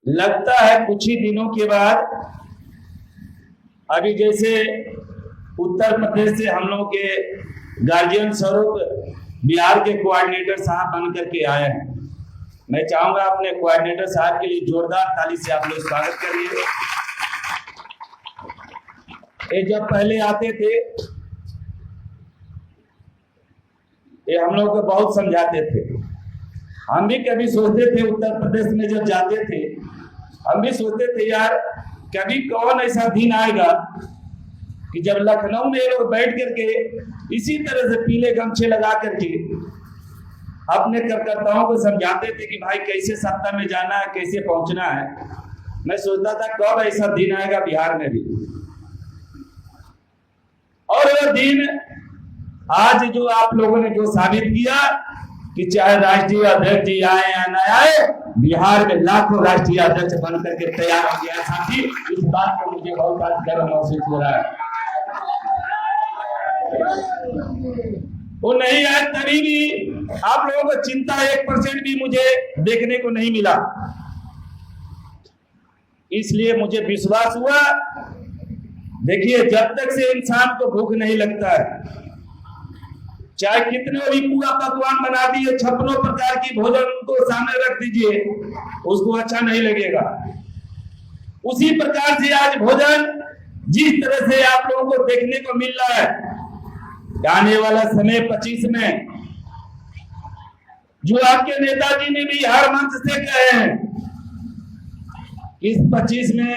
लगता है कुछ ही दिनों के बाद, अभी जैसे उत्तर प्रदेश से हम लोग के गार्जियन स्वरूप बिहार के कोऑर्डिनेटर साहब बन करके आए हैं। मैं चाहूंगा अपने कोऑर्डिनेटर साहब के लिए जोरदार ताली से आप लोग स्वागत करिए। ये जब पहले आते थे ये हम लोग को बहुत समझाते थे। हम भी कभी सोचते थे उत्तर प्रदेश में जब जाते थे, हम भी सोचते थे यार कभी कौन ऐसा दिन आएगा कि जब लखनऊ में लोग बैठ करके इसी तरह से पीले गमछे लगा करके अपने कार्यकर्ताओं को समझाते थे कि भाई कैसे सत्ता में जाना है, कैसे पहुंचना है। मैं सोचता था कब ऐसा दिन आएगा बिहार में भी। और वो दिन आज जो आप लोगों ने जो साबित किया कि चाहे राष्ट्रीय अध्यक्ष जी आए या न आए, बिहार में लाखों राष्ट्रीय अध्यक्ष बनकर के तैयार हो गया साथी। इस बात को मुझे बहुत आज गर्व महसूस हो रहा है। वो नहीं आए तभी भी आप लोगों को चिंता 1% भी मुझे देखने को नहीं मिला। इसलिए मुझे विश्वास हुआ, देखिए जब तक से इंसान को भूख नहीं लगता है, चाहे कितने भी पूरा पकवान बना दिए, 56 प्रकार की भोजन उनको सामने रख दीजिए, उसको अच्छा नहीं लगेगा। उसी प्रकार से आज भोजन जिस तरह से आप लोगों को देखने को मिल रहा है, आने वाला समय 25 में जो आपके नेताजी ने भी हर मंच से कहे हैं, इस 25 में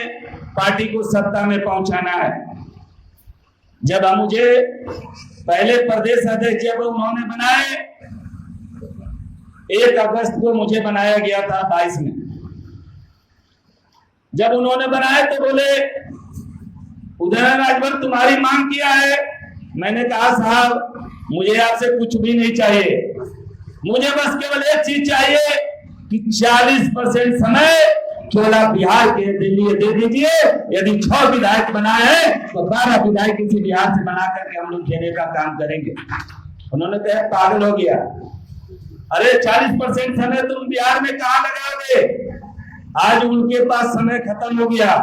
पार्टी को सत्ता में पहुंचाना है। जब हम मुझे पहले प्रदेश अध्यक्ष जब उन्होंने बनाए, 1 अगस्त को मुझे बनाया गया था 22 में। जब उन्होंने बनाए तो बोले उदयन राजभर तुम्हारी मांग किया है। मैंने कहा साहब मुझे आपसे कुछ भी नहीं चाहिए, मुझे बस केवल एक चीज चाहिए कि 40% समय केवल बिहार के लिए दे दीजिए। यदि 6 विधायक बनाए हैं तो 12 विधायक इसी बिहार से बना करके हम लोग देने का काम करेंगे। उन्होंने कहा पागल हो गया, अरे 40% समय तुम बिहार में कहां लगाओगे? आज उनके पास समय खत्म हो गया।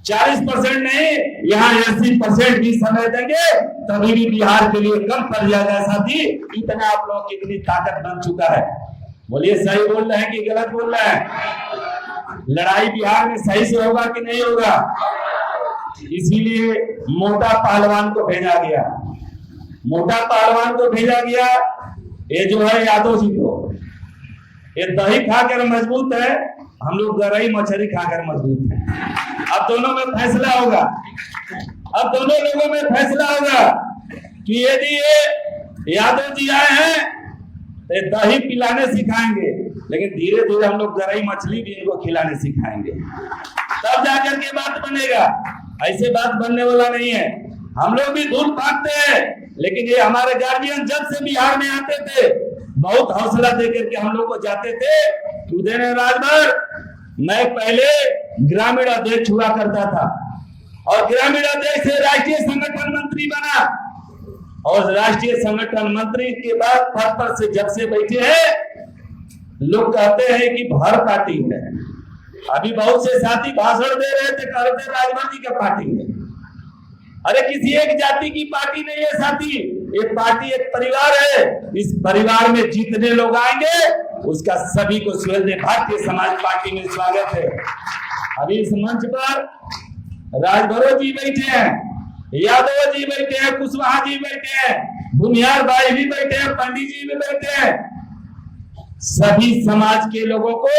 40% नहीं, यहाँ 80% भी समय देंगे तभी भी बिहार के लिए कम पड़ जाएगा साथी। इतना आप लोगों की इतनी ताकत बन चुका है। बोलिए सही बोल रहे हैं कि गलत बोल रहे हैं? लड़ाई बिहार में सही से होगा कि नहीं होगा? इसीलिए मोटा पहलवान को भेजा गया, मोटा पहलवान को भेजा गया। ये जो है यादव जी को, ये दही खाकर मजबूत है, हम लोग गरई मछली खाकर मजबूत है। अब दोनों में फैसला होगा, अब दोनों लोगों में फैसला होगा कि यदि ये यादव जी आए हैं तो दही पिलाने सिखाएंगे, लेकिन धीरे धीरे हम लोग गरई मछली भी इनको खिलाने सिखाएंगे, तब जाकर के बात बनेगा। ऐसे बात बनने वाला नहीं है। हम लोग भी धूल फाड़ते हैं, लेकिन ये हमारे गार्जियन जब से बिहार में आते थे बहुत हौसला देकर के हम लोग को जाते थे। उदयन राजभर, मैं पहले ग्रामीण अध्यक्ष हुआ करता था और ग्रामीण अध्यक्ष से राष्ट्रीय संगठन मंत्री बना, और राष्ट्रीय संगठन मंत्री के बाद पद पर से जब से बैठे हैं, लोग कहते हैं कि भर पार्टी है। अभी बहुत से साथी भाषण दे रहे थे, कह रहे थे राजभर जी का पार्टी है। अरे किसी एक जाति की पार्टी नहीं है साथी, ये पार्टी एक परिवार है। इस परिवार में जितने लोग आएंगे उसका सभी को भारतीय समाज पार्टी में स्वागत है। अभी इस मंच पर राजभरो जी बैठे हैं, यादव जी बैठे हैं, कुशवाहा जी बैठे हैं, भूमिहार भाई भी बैठे हैं, पंडित जी भी बैठे हैं। सभी समाज के लोगों को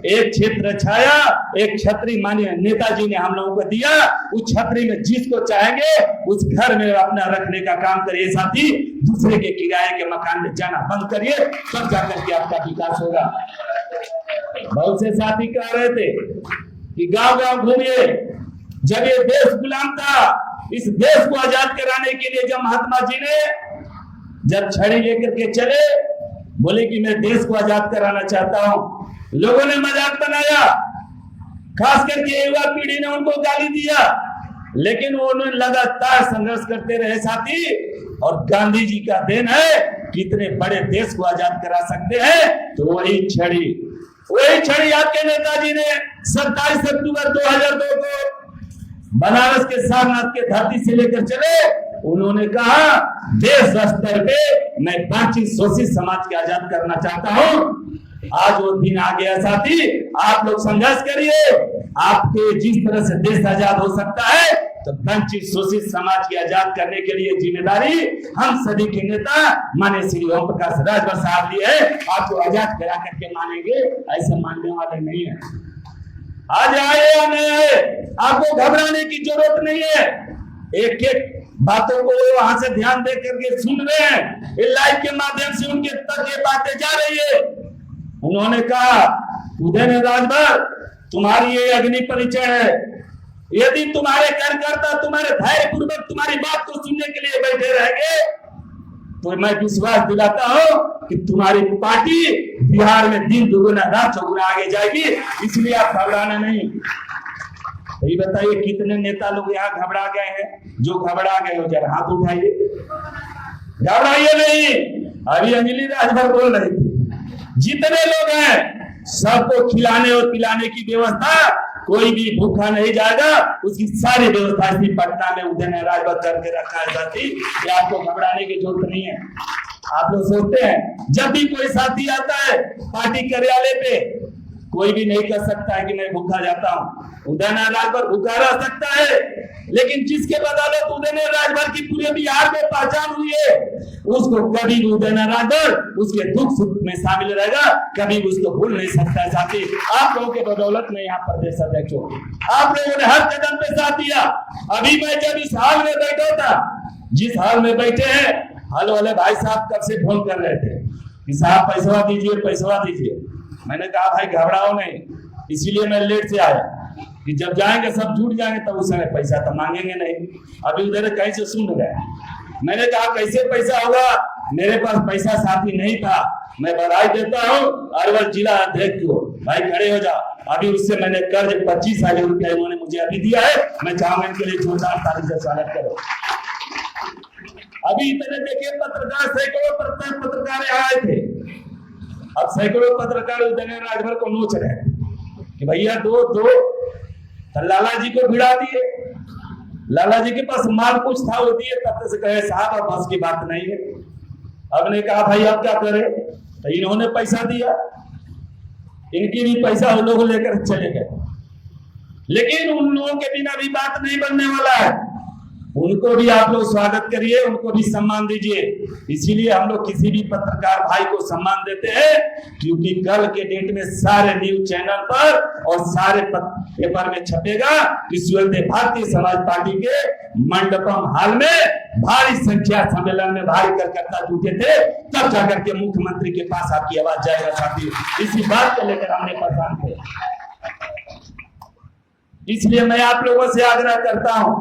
एक क्षेत्र छाया, एक छतरी माननीय नेताजी ने हम लोगों को दिया। उस छतरी में जिसको चाहेंगे उस घर में अपना रखने का काम करिए साथी। दूसरे के किराए के मकान में जाना बंद करिए, तब जाकर के आपका विकास होगा। बहुत से साथी कह रहे थे कि गांव गांव घूमिए। जब ये देश गुलाम था, इस देश को आजाद कराने के लिए जब महात्मा जी ने जब छड़ी लेकर के चले, बोले कि मैं देश को आजाद कराना चाहता हूं। लोगों ने मजाक बनाया, खास करके युवा पीढ़ी ने उनको गाली दिया, लेकिन उन्होंने लगातार संघर्ष करते रहे साथी। और गांधी जी का देन है कि इतने बड़े देश को आजाद करा सकते हैं, तो वही छड़ी वही क्षण आपके नेताजी ने 27 अक्टूबर 2002 को बनारस के सारनाथ के धरती से लेकर चले। उन्होंने कहा देश स्तर पे मैं बाकी शोषित समाज के आजाद करना चाहता हूं। आज वो दिन आ गया साथी, आप लोग संघर्ष करिए। आपके जिस तरह से देश आजाद हो सकता है, तो वंचित शोषित समाज के आजाद करने के लिए जिम्मेदारी हम सभी के नेता माननीय श्री ओम प्रकाश राजभर साहब लिए है। आपको आजाद करा करके मानेंगे, ऐसे मानने वाले नहीं है। आज आए या नहीं आए, आपको घबराने की जरूरत नहीं है। एक एक बातों को वहां से ध्यान दे करके सुन रहे हैं, लाइव के माध्यम से उनके तक ये बातें जा रही है। उन्होंने कहा उदयन राजभर तुम्हारी ये अग्नि परिचय है। यदि तुम्हारे कार्यकर्ता तुम्हारे धैर्य पूर्वक तुम्हारी बात को सुनने के लिए बैठे रहेंगे, तो मैं विश्वास दिलाता हूं कि तुम्हारी पार्टी बिहार में दिन दुगुना रात चौगुना आगे जाएगी। इसलिए आप घबराना नहीं। ये बताइए कितने नेता लोग यहाँ घबरा गए हैं? जो घबरा गए हो जरा हाथ उठाइए, घबराइए नहीं। अभी अंजलि राजभर बोल रही थी, जितने लोग हैं सबको खिलाने और पिलाने की व्यवस्था, कोई भी भूखा नहीं जाएगा, उसकी सारी व्यवस्था इसी पटना में उदयन राजभर करके रखा है साथी। ये आपको घबराने की जरूरत नहीं है। आप लोग सोचते हैं जब भी कोई साथी आता है पार्टी कार्यालय पे, कोई भी नहीं कर सकता है कि मैं भूखा जाता हूँ। उदयन राजभर भूखा रह सकता है, लेकिन जिसके बदौलत उदयन राजभर की पूरे बिहार में पहचान हुई है, उसको कभी भी उदयन राजभर उसके दुख सुख में शामिल रहेगा, कभी भी उसको भूल नहीं सकता है साथी। आप लोगों के बदौलत में यहाँ प्रदेश अध्यक्ष हूँ। आप लोगों ने हर कदम पे साथ दिया। अभी मैं जब इस हाल में बैठा था, जिस हाल में बैठे हैं, हाल वाले भाई साहब कब से फोन कर रहे थे कि साहब पैसा दीजिए, पैसा दीजिए। मैंने कहा भाई घबराओ नहीं, इसीलिए मैं लेट से आया कि जब जाएंगे सब जुट जाएंगे तब उस समय पैसा तो मांगेंगे नहीं। अभी उधर कहीं से सुन गए। मैंने कहा कैसे पैसा होगा, मेरे पास पैसा साथी नहीं था। मैं बधाई देता हूँ अरवल जिला अध्यक्ष को, भाई खड़े हो जाओ। अभी उससे मैंने कर्ज 25,000 रुपया इन्होंने मुझे अभी दिया है। मैं चाहूंगा इनके लिए जोरदार ताली से स्वागत करो। अभी इतने देखिए पत्रकार, सैकड़ों पत्रकार यहाँ आए थे। अब सैकड़ों पत्रकार उदयन राजभर को नोच रहे कि भैया दो तो लाला जी को भिड़ा दिए। लाला जी के पास माल कुछ था, वो दिए। तब से कहे साहब अब बस की बात नहीं है। अब ने कहा भाई अब क्या करें, तो इन्होंने पैसा दिया, इनकी भी पैसा उन लोग लेकर चले गए। लेकिन उन लोगों के बिना भी बात नहीं बनने वाला है। उनको भी आप लोग स्वागत करिए, उनको भी सम्मान दीजिए। इसीलिए हम लोग किसी भी पत्रकार भाई को सम्मान देते हैं, क्योंकि कल के डेट में सारे न्यूज चैनल पर और सारे पेपर में छपेगा कि सुहेलदेव भारतीय समाज पार्टी के मंडपम हाल में भारी संख्या सम्मेलन में भारी कार्यकर्ता जुटे थे, तब जाकर के मुख्यमंत्री के पास आपकी आवाज जाएगा साथी। इसी बात को लेकर हमने परेशान थे। इसलिए मैं आप लोगों से आग्रह करता हूं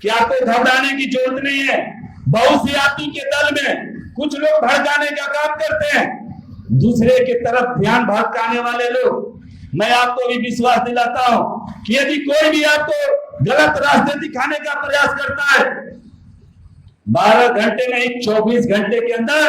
कि आपको घबराने की जरूरत नहीं है। बहुत से आपकी के दल में कुछ लोग भड़काने का काम करते हैं, दूसरे की तरफ ध्यान भटकाने वाले लोग। मैं आपको भी विश्वास दिलाता हूं कि यदि कोई भी आपको गलत रास्ते दिखाने का प्रयास करता है, 12 घंटे नहीं 24 घंटे के अंदर